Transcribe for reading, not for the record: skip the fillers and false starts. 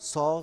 100